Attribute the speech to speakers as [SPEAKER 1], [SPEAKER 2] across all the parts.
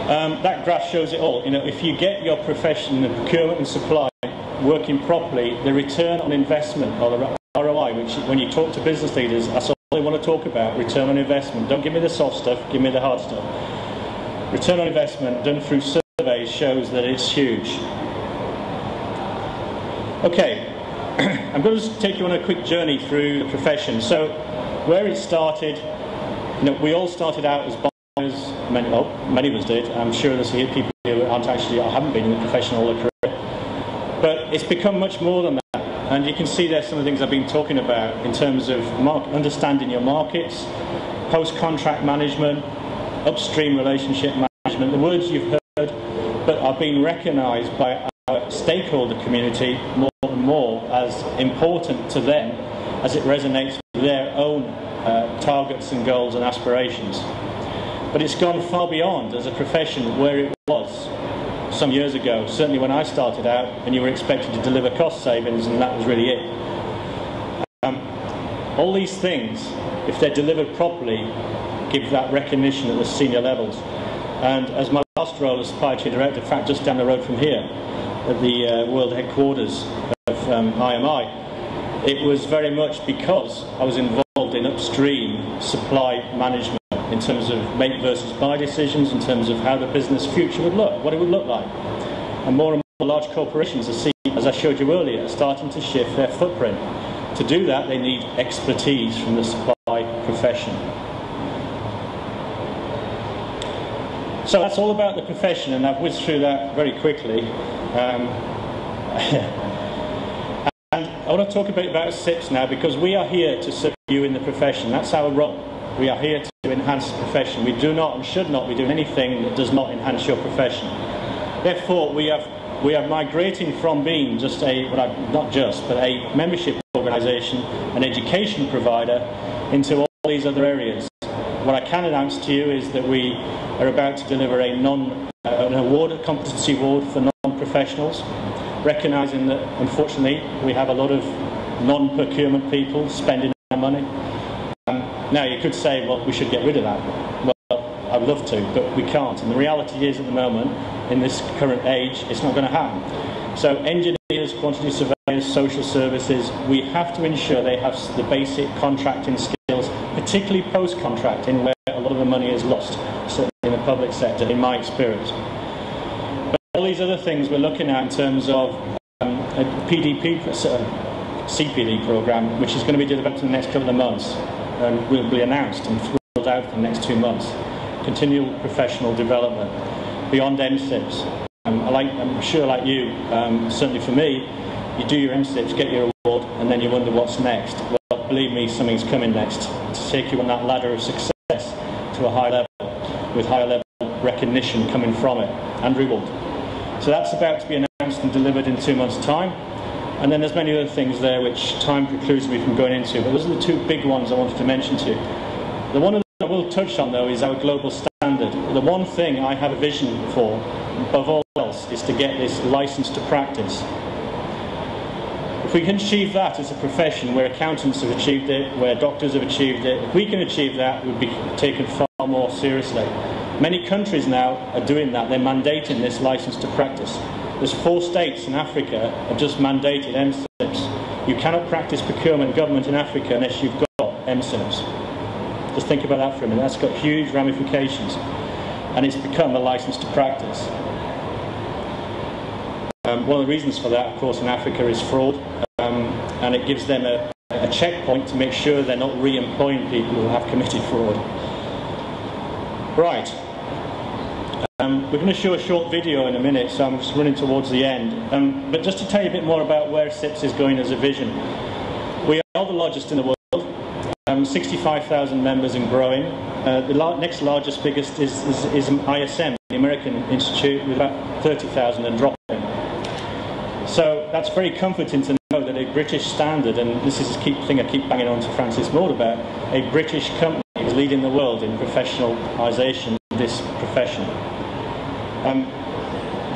[SPEAKER 1] That graph shows it all. You know, if you get your profession, the procurement and supply working properly, the return on investment, or the ROI, which when you talk to business leaders, that's all they want to talk about, return on investment. Don't give me the soft stuff, give me the hard stuff. Return on investment done through surveys shows that it's huge. Okay, I'm going to take you on a quick journey through the profession. So, where it started, you know, we all started out as buyers. Many of us did. I'm sure there's people who haven't been in the profession all their career. But it's become much more than that. And you can see there's some of the things I've been talking about in terms of understanding your markets, post-contract management, upstream relationship management, the words you've heard, but are being recognised by our stakeholder community more and more as important to them as it resonates with their own targets and goals and aspirations. But it's gone far beyond as a profession where it was some years ago, certainly when I started out, and you were expected to deliver cost savings, and that was really it. All these things, if they're delivered properly, give that recognition at the senior levels. And as my last role as supply chain director, in fact just down the road from here, at the world headquarters of IMI, it was very much because I was involved in upstream supply management, in terms of make versus buy decisions, in terms of how the business future would look, what it would look like. And more large corporations are seeing, as I showed you earlier, starting to shift their footprint. To do that, they need expertise from the supply profession. So that's all about the profession, and I've whizzed through that very quickly. And I want to talk a bit about SIPs now, because we are here to serve you in the profession. That's our role. We are here to enhance the profession. We do not and should not be doing anything that does not enhance your profession. Therefore, we are migrating from being just not just, but a membership organisation, an education provider, into all these other areas. What I can announce to you is that we are about to deliver an award, a competency award for non-professionals, recognising that, unfortunately, we have a lot of non-procurement people spending our money. Now, you could say, well, we should get rid of that. Well, I'd love to, but we can't. And the reality is, at the moment, in this current age, it's not going to happen. So engineers, quantity surveyors, social services, we have to ensure they have the basic contracting skills, particularly post-contracting, where a lot of the money is lost, certainly in the public sector, in my experience. But all these other things we're looking at in terms of a CPD programme, which is going to be developed in the next couple of months, and will be announced and rolled out in the next 2 months. Continual professional development beyond MSIPs. I'm sure, like you, certainly for me, you do your MSIPs, get your award, and then you wonder what's next. Well, believe me, something's coming next to take you on that ladder of success to a high level, with higher level recognition coming from it and reward. So that's about to be announced and delivered in 2 months' time. And then there's many other things there which time precludes me from going into, but those are the two big ones I wanted to mention to you. The one that I will touch on, though, is our global standard. The one thing I have a vision for, above all else, is to get this license to practice. If we can achieve that as a profession, where accountants have achieved it, where doctors have achieved it, if we can achieve that, we'll be taken far more seriously. Many countries now are doing that. They're mandating this license to practice. There's 4 states in Africa have just mandated MSIPs. You cannot practice procurement government in Africa unless you've got MSIPs. Just think about that for a minute. That's got huge ramifications. And it's become a license to practice. One of the reasons for that, of course, in Africa is fraud. And it gives them a checkpoint to make sure they're not re-employing people who have committed fraud. Right. We're going to show a short video in a minute, so I'm just running towards the end. But just to tell you a bit more about where SIPS is going as a vision. We are the largest in the world, 65,000 members and growing. The next largest, biggest is ISM, the American Institute, with about 30,000 and dropping. So that's very comforting to know that a British standard, and this is a thing I keep banging on to Francis Maud about, a British company is leading the world in professionalisation of this profession.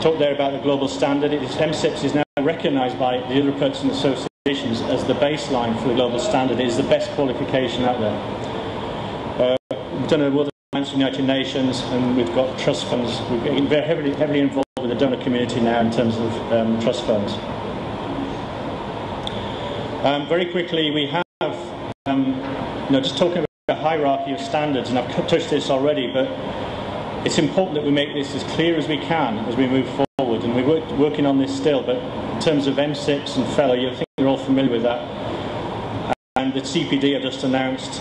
[SPEAKER 1] Talked there about the global standard. MSIPS is now recognised by the other purchasing associations as the baseline for the global standard. It is the best qualification out there. We've done a with the United Nations, and we've got trust funds. We're getting very heavily involved with the donor community now in terms of trust funds. Very quickly, we have, just talking about a hierarchy of standards, and I've touched this already, but it's important that we make this as clear as we can as we move forward, and we're working on this still, but in terms of MSIPs and fellow, I think you're all familiar with that, and the CPD I've just announced,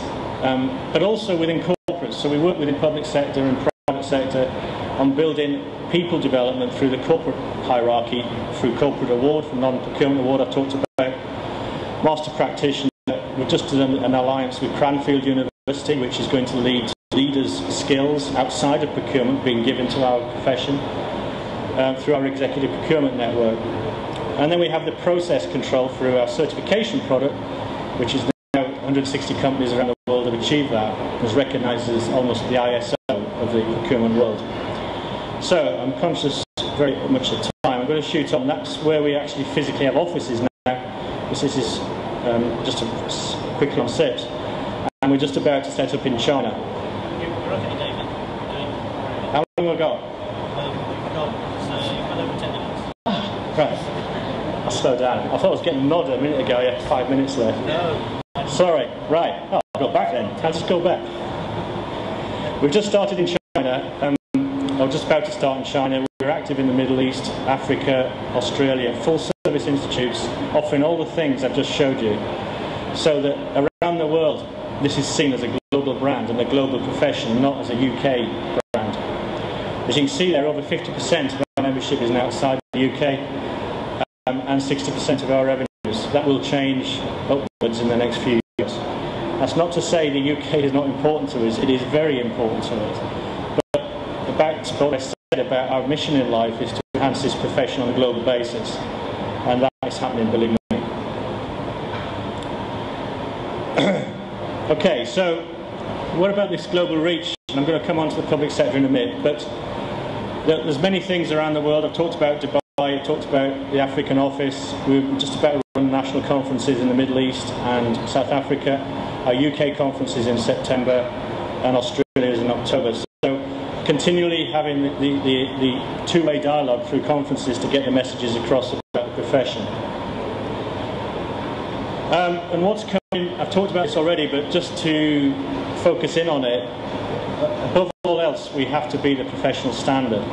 [SPEAKER 1] but also within corporates. So we work within public sector and private sector on building people development through the corporate hierarchy, through corporate award, from non-procurement award I've talked about, master practitioner. We've just done an alliance with Cranfield University, which is going to lead to leaders' skills outside of procurement being given to our profession through our executive procurement network. And then we have the process control through our certification product, which is now 160 companies around the world have achieved that. It's recognised as almost the ISO of the procurement world. So I'm conscious very much of time. I'm going to shoot on. That's where we actually physically have offices now. This is just a quick on SIPs. And we're just about to set up in China.
[SPEAKER 2] You're okay, David.
[SPEAKER 1] How long have we got?
[SPEAKER 2] You've got over 10 minutes.
[SPEAKER 1] Right. I'll slow down. I thought I was getting nodded a minute ago. I had 5 minutes left.
[SPEAKER 2] No.
[SPEAKER 1] Sorry. Right. Oh, I'll go back then. I'll just go back. We've just started in China. Or just about to start in China. We're active in the Middle East, Africa, Australia, full service institutes, offering all the things I've just showed you. So that around the world, this is seen as a global brand and a global profession, not as a UK brand. As you can see there, over 50% of our membership is now outside the UK, and 60% of our revenues. That will change upwards in the next few years. That's not to say the UK is not important to us, it is very important to us. But back to what I said about our mission in life is to enhance this profession on a global basis, and that is happening, believe me. Okay, so what about this global reach? I'm going to come on to the public sector in a minute, but there's many things around the world. I've talked about Dubai, I've talked about the African office. We're just about to run national conferences in the Middle East and South Africa. Our UK conference is in September and Australia is in October. So continually having the two-way dialogue through conferences to get the messages across about the profession. And what's coming, I've talked about this already, but just to focus in on it, above all else, we have to be the professional standard.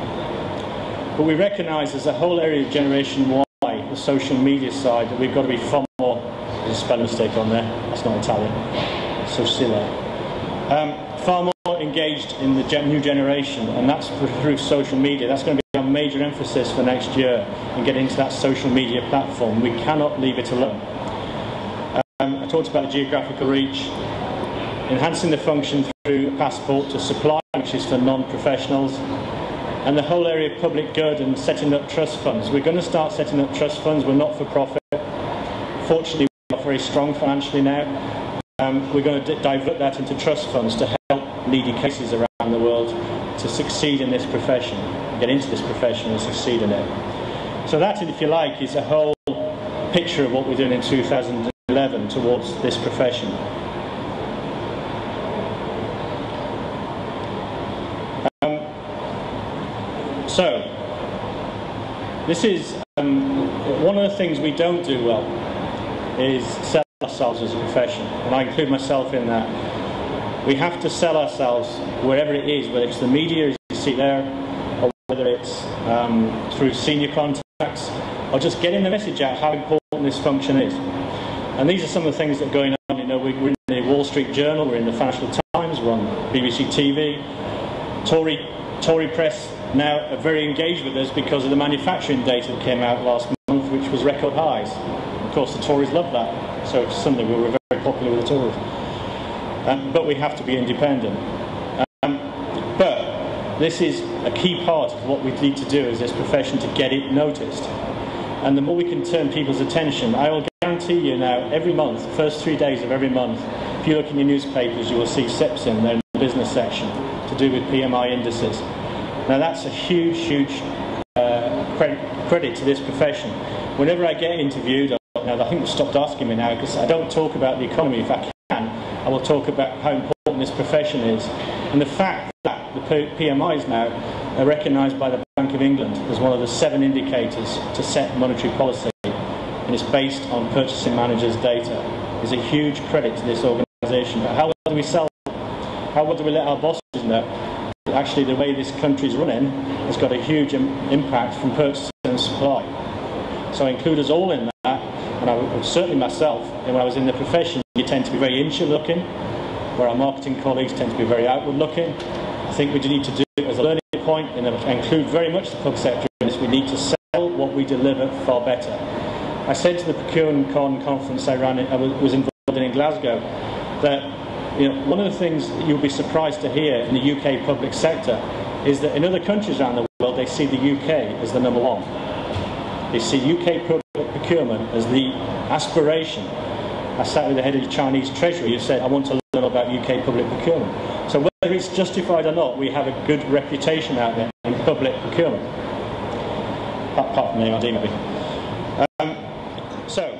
[SPEAKER 1] But we recognise there's a whole area of Generation Y, the social media side, that we've got to be far more, there's a spelling mistake on there, that's not Italian, so silly. Far more engaged in the new generation, and that's through social media. That's going to be our major emphasis for next year, and get into that social media platform. We cannot leave it alone. I talked about the geographical reach, enhancing the function through a passport to supply, which is for non-professionals, and the whole area of public good and setting up trust funds. We're going to start setting up trust funds. We're not for profit. Fortunately, we're very strong financially now. We're going to divert that into trust funds to help needy cases around the world to succeed in this profession, get into this profession and succeed in it. So that, if you like, is a whole picture of what we're doing in 2011 towards this profession. So, this is one of the things we don't do well is sell ourselves as a profession, and I include myself in that. We have to sell ourselves wherever it is, whether it's the media, as you see there, or whether it's through senior contacts, or just getting the message out how important this function is. And these are some of the things that are going on. You know, we're in the Wall Street Journal, we're in the Financial Times, we're on BBC TV. Tory press now are very engaged with us because of the manufacturing data that came out last month, which was record highs. Of course, the Tories love that, so suddenly we were very popular with the Tories. But we have to be independent. But this is a key part of what we need to do as this profession to get it noticed. And the more we can turn people's attention, I will guarantee you now, every month, the first 3 days of every month, if you look in your newspapers, you will see SIPs in there in the business section to do with PMI indices. Now that's a huge, huge credit to this profession. Whenever I get interviewed, now I think they've stopped asking me now because I don't talk about the economy if I can. I will talk about how important this profession is, and the fact that the PMIs now are recognised by the Bank of England as one of the 7 indicators to set monetary policy, and it's based on purchasing managers' data, is a huge credit to this organisation. But how well do we sell? How well do we let our bosses know that actually the way this country is running has got a huge impact from purchasing and supply? So I include us all in that, and certainly myself, and when I was in the profession, you tend to be very inward-looking, where our marketing colleagues tend to be very outward-looking. I think we need to do it as a learning point and include very much the public sector in this. We need to sell what we deliver far better. I said to the Procure conference I was involved in Glasgow, that one of the things you'll be surprised to hear in the UK public sector is that in other countries around the world, they see the UK as the number one. They see UK public procurement as the aspiration. I sat with the head of the Chinese Treasury who said, I want to learn about UK public procurement. So whether it's justified or not, we have a good reputation out there in public procurement. Apart from the MRD maybe. So,